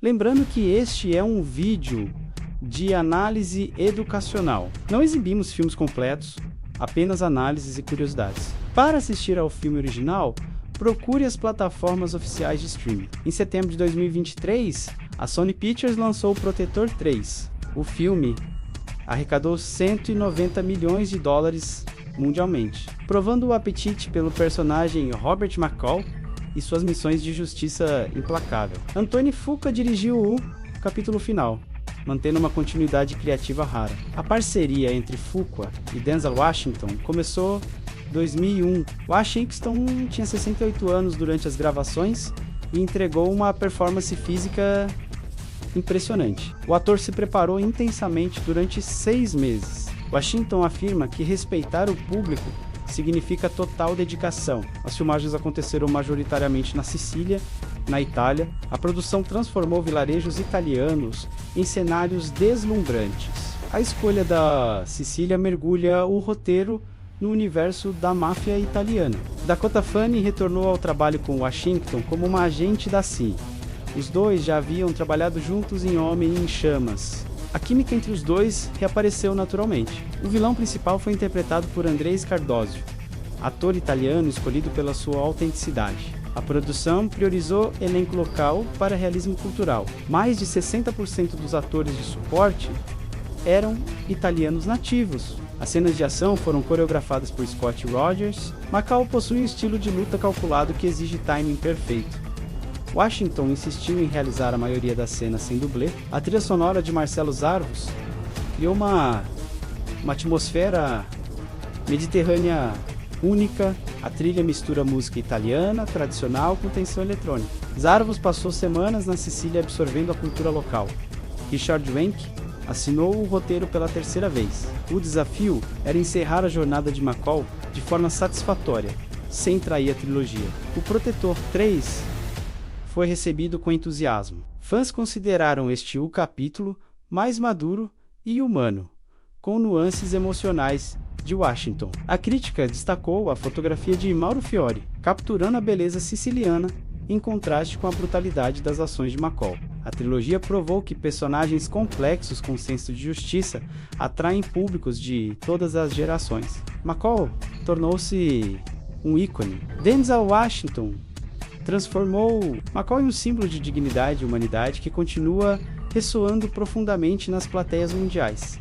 Lembrando que este é um vídeo de análise educacional. Não exibimos filmes completos, apenas análises e curiosidades. Para assistir ao filme original, procure as plataformas oficiais de streaming. Em setembro de 2023, a Sony Pictures lançou o Protetor 3. O filme arrecadou 190 milhões de dólares mundialmente, provando o apetite pelo personagem Robert McCall e suas missões de justiça implacável. Anthony Fuqua dirigiu o capítulo final, mantendo uma continuidade criativa rara. A parceria entre Fuqua e Denzel Washington começou em 2001. Washington tinha 68 anos durante as gravações e entregou uma performance física impressionante. O ator se preparou intensamente durante 6 meses. Washington afirma que respeitar o público significa total dedicação. As filmagens aconteceram majoritariamente na Sicília, na Itália. A produção transformou vilarejos italianos em cenários deslumbrantes. A escolha da Sicília mergulha o roteiro no universo da máfia italiana. Dakota Fanning retornou ao trabalho com Washington como uma agente da CIA. Os dois já haviam trabalhado juntos em Homem em Chamas. A química entre os dois reapareceu naturalmente. O vilão principal foi interpretado por Andrés Cardoso, ator italiano escolhido pela sua autenticidade. A produção priorizou elenco local para realismo cultural. Mais de 60% dos atores de suporte eram italianos nativos. As cenas de ação foram coreografadas por Scott Rogers. McCall possui um estilo de luta calculado que exige timing perfeito. Washington insistiu em realizar a maioria das cenas sem dublê. A trilha sonora de Marcelo Zarvos criou uma atmosfera mediterrânea única. A trilha mistura música italiana, tradicional, com tensão eletrônica. Zarvos passou semanas na Sicília absorvendo a cultura local. Richard Wenk assinou o roteiro pela 3ª vez. O desafio era encerrar a jornada de McCall de forma satisfatória, sem trair a trilogia. O Protetor 3 foi recebido com entusiasmo. Fãs consideraram este o capítulo mais maduro e humano, com nuances emocionais de Washington. A crítica destacou a fotografia de Mauro Fiore, capturando a beleza siciliana em contraste com a brutalidade das ações de McCall. A trilogia provou que personagens complexos com senso de justiça atraem públicos de todas as gerações. McCall tornou-se um ícone. Denzel Washington transformou McCall em um símbolo de dignidade e humanidade que continua ressoando profundamente nas plateias mundiais.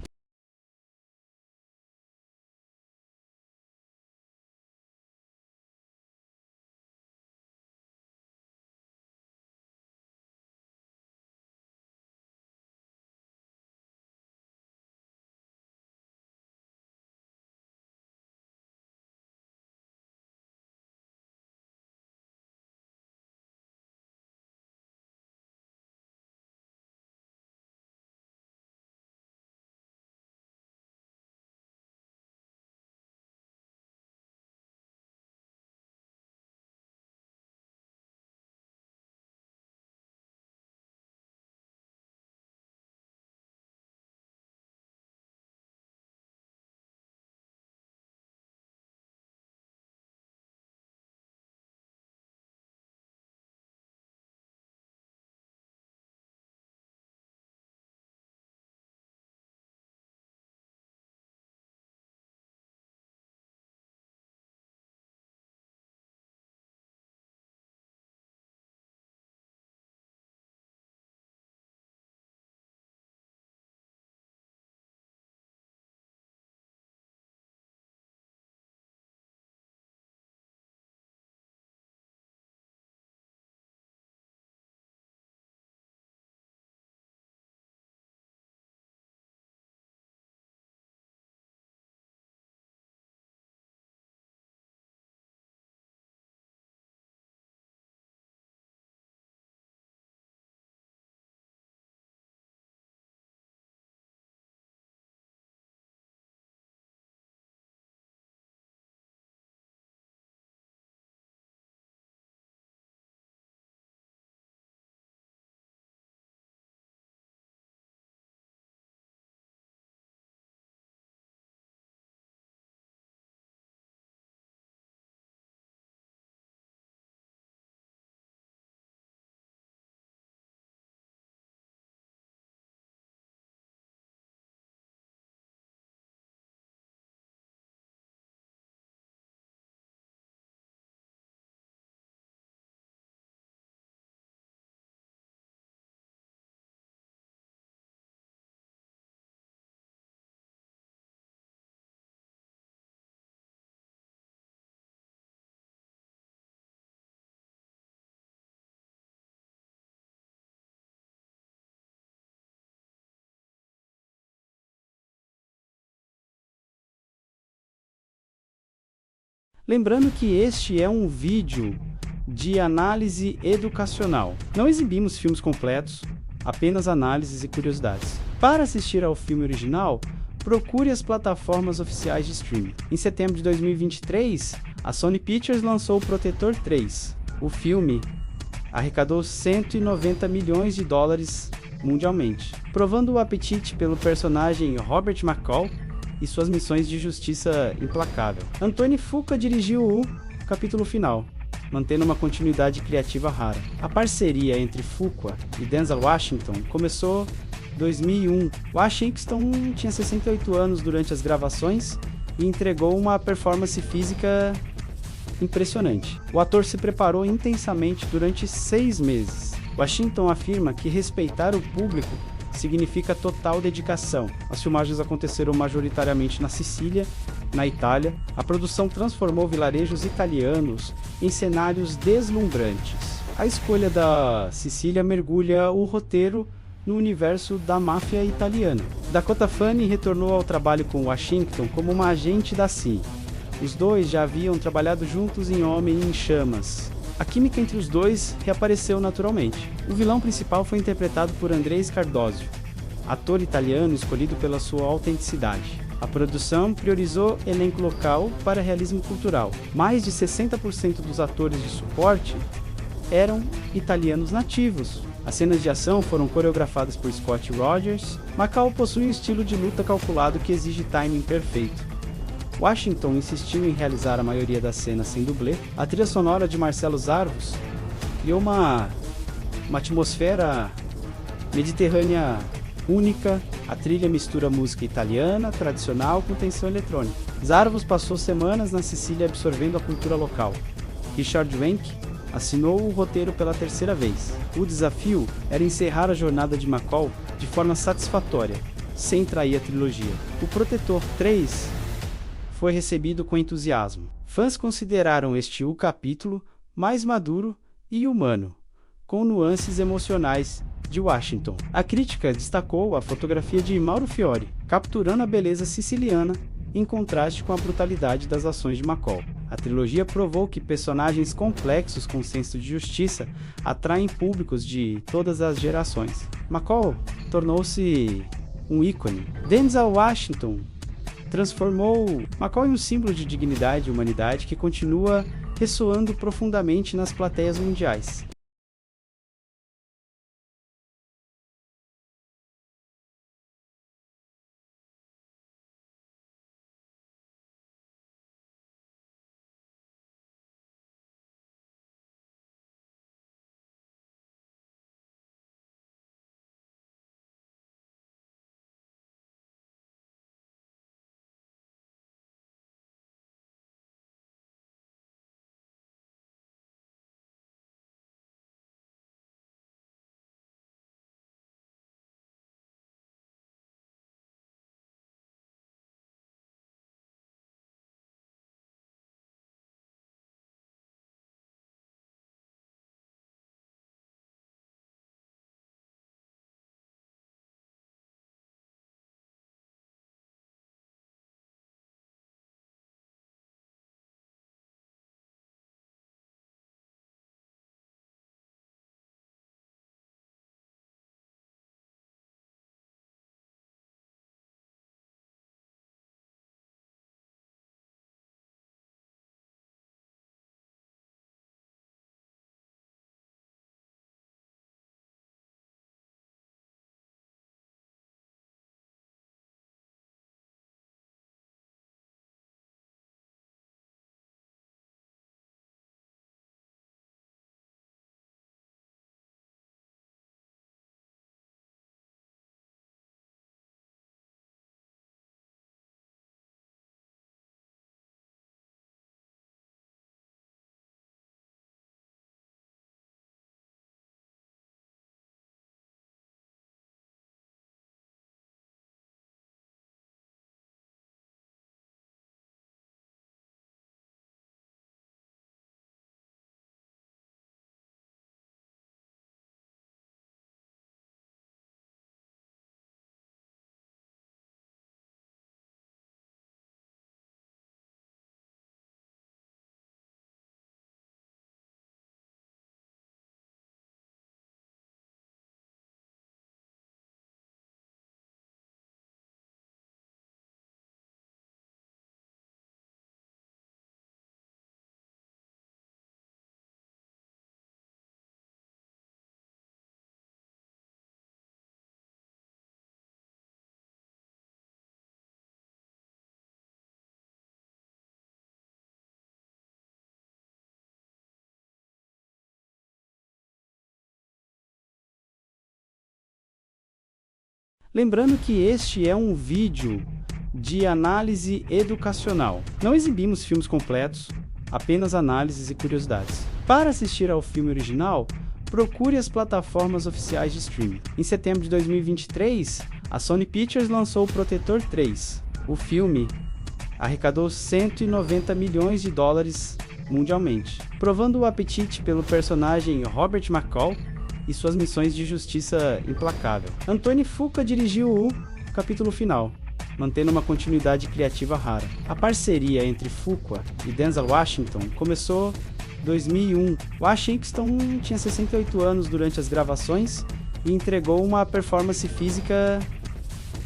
Lembrando que este é um vídeo de análise educacional. Não exibimos filmes completos, apenas análises e curiosidades. Para assistir ao filme original, procure as plataformas oficiais de streaming. Em setembro de 2023, a Sony Pictures lançou o Protetor 3. O filme arrecadou 190 milhões de dólares mundialmente, provando o apetite pelo personagem Robert McCall e suas missões de justiça implacável. Anthony Fuqua dirigiu o capítulo final, mantendo uma continuidade criativa rara. A parceria entre Fuqua e Denzel Washington começou em 2001. Washington tinha 68 anos durante as gravações e entregou uma performance física impressionante. O ator se preparou intensamente durante 6 meses. Washington afirma que respeitar o público significa total dedicação. As filmagens aconteceram majoritariamente na Sicília, na Itália. A produção transformou vilarejos italianos em cenários deslumbrantes. A escolha da Sicília mergulha o roteiro no universo da máfia italiana. Dakota Fanning retornou ao trabalho com Washington como uma agente da CIA. Os dois já haviam trabalhado juntos em Homem em Chamas. A química entre os dois reapareceu naturalmente. O vilão principal foi interpretado por Andrés Cardoso, ator italiano escolhido pela sua autenticidade. A produção priorizou elenco local para realismo cultural. Mais de 60% dos atores de suporte eram italianos nativos. As cenas de ação foram coreografadas por Scott Rogers. Macau possui um estilo de luta calculado que exige timing perfeito. Washington insistiu em realizar a maioria das cenas sem dublê. A trilha sonora de Marcelo Zarvos criou uma atmosfera mediterrânea única. A trilha mistura música italiana tradicional com tensão eletrônica. Zarvos passou semanas na Sicília absorvendo a cultura local. Richard Wenk assinou o roteiro pela 3ª vez. O desafio era encerrar a jornada de McCall de forma satisfatória, sem trair a trilogia. O Protetor 3 foi recebido com entusiasmo. Fãs consideraram este o capítulo mais maduro e humano, com nuances emocionais de Washington. A crítica destacou a fotografia de Mauro Fiore, capturando a beleza siciliana em contraste com a brutalidade das ações de McCall. A trilogia provou que personagens complexos com senso de justiça atraem públicos de todas as gerações. McCall tornou-se um ícone. Denzel Washington transformou McCall em um símbolo de dignidade e humanidade que continua ressoando profundamente nas plateias mundiais. Lembrando que este é um vídeo de análise educacional. Não exibimos filmes completos, apenas análises e curiosidades. Para assistir ao filme original, procure as plataformas oficiais de streaming. Em setembro de 2023, a Sony Pictures lançou o Protetor 3. O filme arrecadou 190 milhões de dólares mundialmente, provando o apetite pelo personagem Robert McCall e suas missões de justiça implacável. Anthony Fuqua dirigiu o capítulo final, mantendo uma continuidade criativa rara. A parceria entre Fuqua e Denzel Washington começou em 2001. Washington tinha 68 anos durante as gravações e entregou uma performance física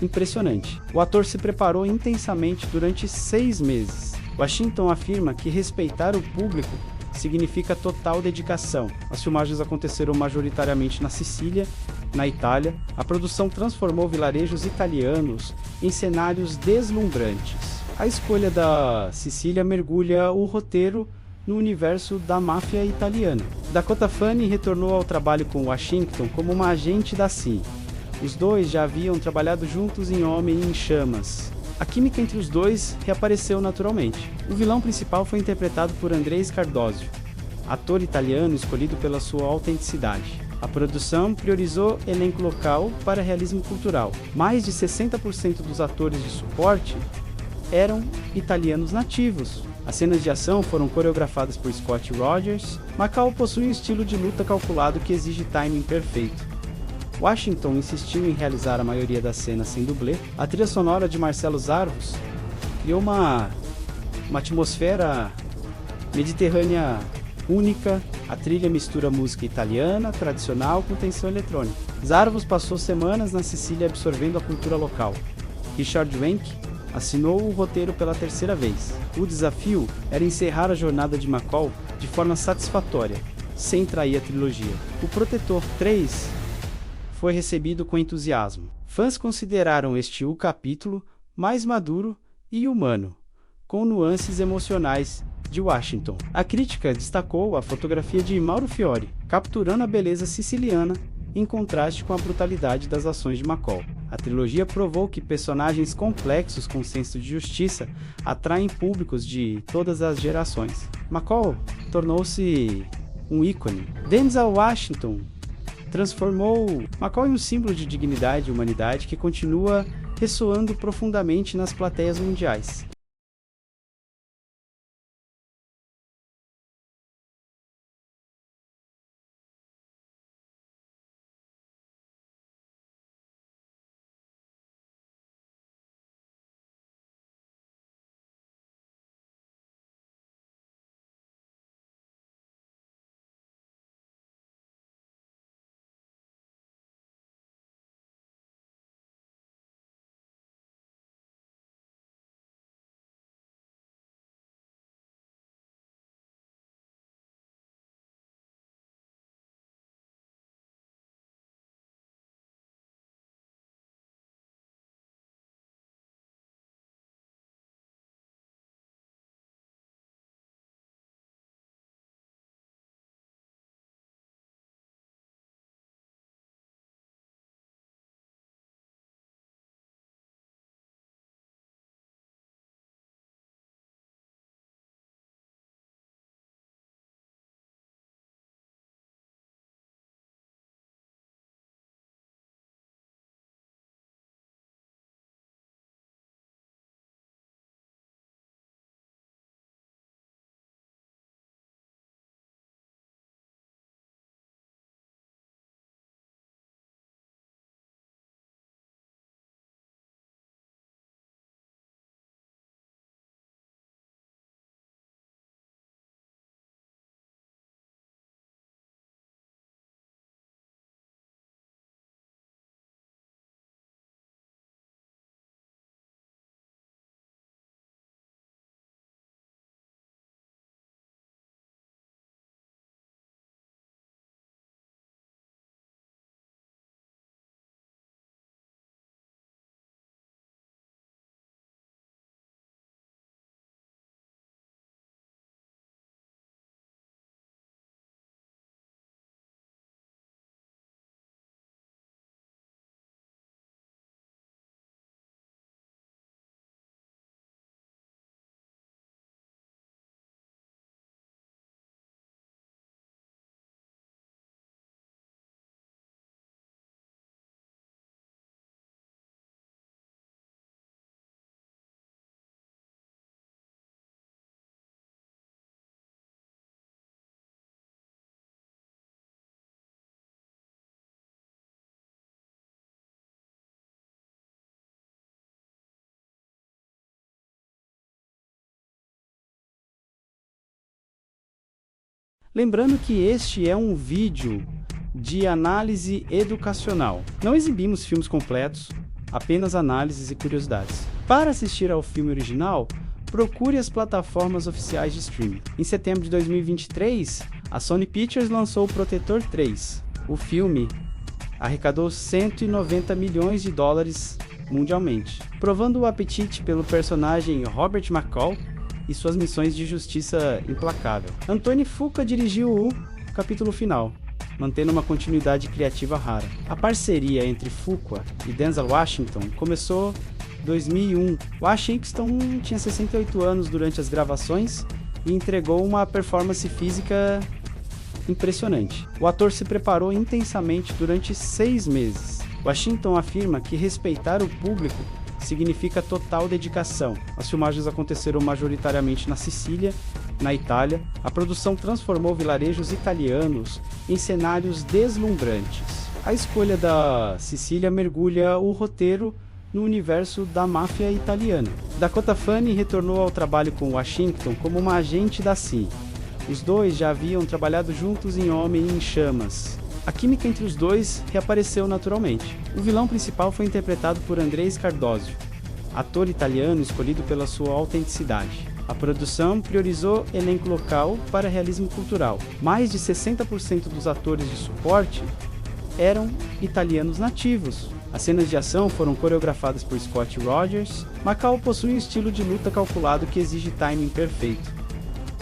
impressionante. O ator se preparou intensamente durante 6 meses. Washington afirma que respeitar o público significa total dedicação. As filmagens aconteceram majoritariamente na Sicília, na Itália. A produção transformou vilarejos italianos em cenários deslumbrantes. A escolha da Sicília mergulha o roteiro no universo da máfia italiana. Dakota Fanning retornou ao trabalho com Washington como uma agente da CIA. Os dois já haviam trabalhado juntos em Homem em Chamas. A química entre os dois reapareceu naturalmente. O vilão principal foi interpretado por Andrés Cardoso, ator italiano escolhido pela sua autenticidade. A produção priorizou elenco local para realismo cultural. Mais de 60% dos atores de suporte eram italianos nativos. As cenas de ação foram coreografadas por Scott Rogers. Macau possui um estilo de luta calculado que exige timing perfeito. Washington insistiu em realizar a maioria das cenas sem dublê. A trilha sonora de Marcelo Zarvos criou uma atmosfera mediterrânea única. A trilha mistura música italiana tradicional com tensão eletrônica. Zarvos passou semanas na Sicília absorvendo a cultura local. Richard Wenk assinou o roteiro pela 3ª vez. O desafio era encerrar a jornada de McCall de forma satisfatória, sem trair a trilogia. O Protetor 3 foi recebido com entusiasmo. Fãs consideraram este o capítulo mais maduro e humano, com nuances emocionais de Washington. A crítica destacou a fotografia de Mauro Fiore, capturando a beleza siciliana em contraste com a brutalidade das ações de McCall. A trilogia provou que personagens complexos com senso de justiça atraem públicos de todas as gerações. McCall tornou-se um ícone. Denzel Washington transformou McCall em um símbolo de dignidade e humanidade que continua ressoando profundamente nas plateias mundiais. Lembrando que este é um vídeo de análise educacional. Não exibimos filmes completos, apenas análises e curiosidades. Para assistir ao filme original, procure as plataformas oficiais de streaming. Em setembro de 2023, a Sony Pictures lançou o Protetor 3. O filme arrecadou 190 milhões de dólares mundialmente, provando o apetite pelo personagem Robert McCall e suas missões de justiça implacável. Anthony Fuqua dirigiu o capítulo final, mantendo uma continuidade criativa rara. A parceria entre Fuqua e Denzel Washington começou em 2001. Washington tinha 68 anos durante as gravações e entregou uma performance física impressionante. O ator se preparou intensamente durante 6 meses. Washington afirma que respeitar o público significa total dedicação. As filmagens aconteceram majoritariamente na Sicília, na Itália. A produção transformou vilarejos italianos em cenários deslumbrantes. A escolha da Sicília mergulha o roteiro no universo da máfia italiana. Dakota Fanning retornou ao trabalho com Washington como uma agente da CIA. Os dois já haviam trabalhado juntos em Homem em Chamas. A química entre os dois reapareceu naturalmente. O vilão principal foi interpretado por Andrés Cardoso, ator italiano escolhido pela sua autenticidade. A produção priorizou elenco local para realismo cultural. Mais de 60% dos atores de suporte eram italianos nativos. As cenas de ação foram coreografadas por Scott Rogers. McCall possui um estilo de luta calculado que exige timing perfeito.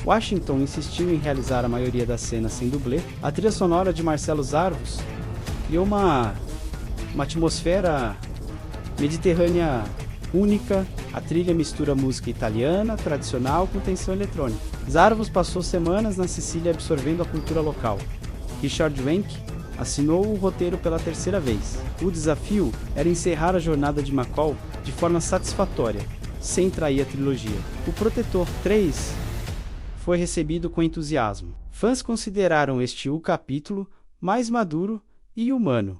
Washington insistiu em realizar a maioria das cenas sem dublê. A trilha sonora de Marcelo Zarvos criou uma atmosfera mediterrânea única. A trilha mistura música italiana tradicional com tensão eletrônica. Zarvos passou semanas na Sicília absorvendo a cultura local. Richard Wenk assinou o roteiro pela 3ª vez. O desafio era encerrar a jornada de McCall de forma satisfatória, sem trair a trilogia. O Protetor 3 foi recebido com entusiasmo. Fãs consideraram este o capítulo mais maduro e humano,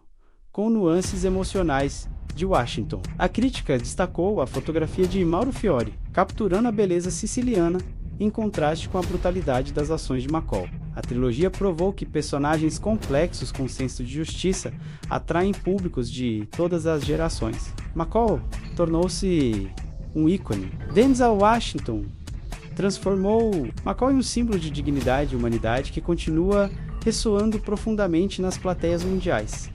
com nuances emocionais de Washington. A crítica destacou a fotografia de Mauro Fiore, capturando a beleza siciliana em contraste com a brutalidade das ações de McCall. A trilogia provou que personagens complexos com senso de justiça atraem públicos de todas as gerações. McCall tornou-se um ícone. Denzel Washington transformou McCall em um símbolo de dignidade e humanidade que continua ressoando profundamente nas plateias mundiais.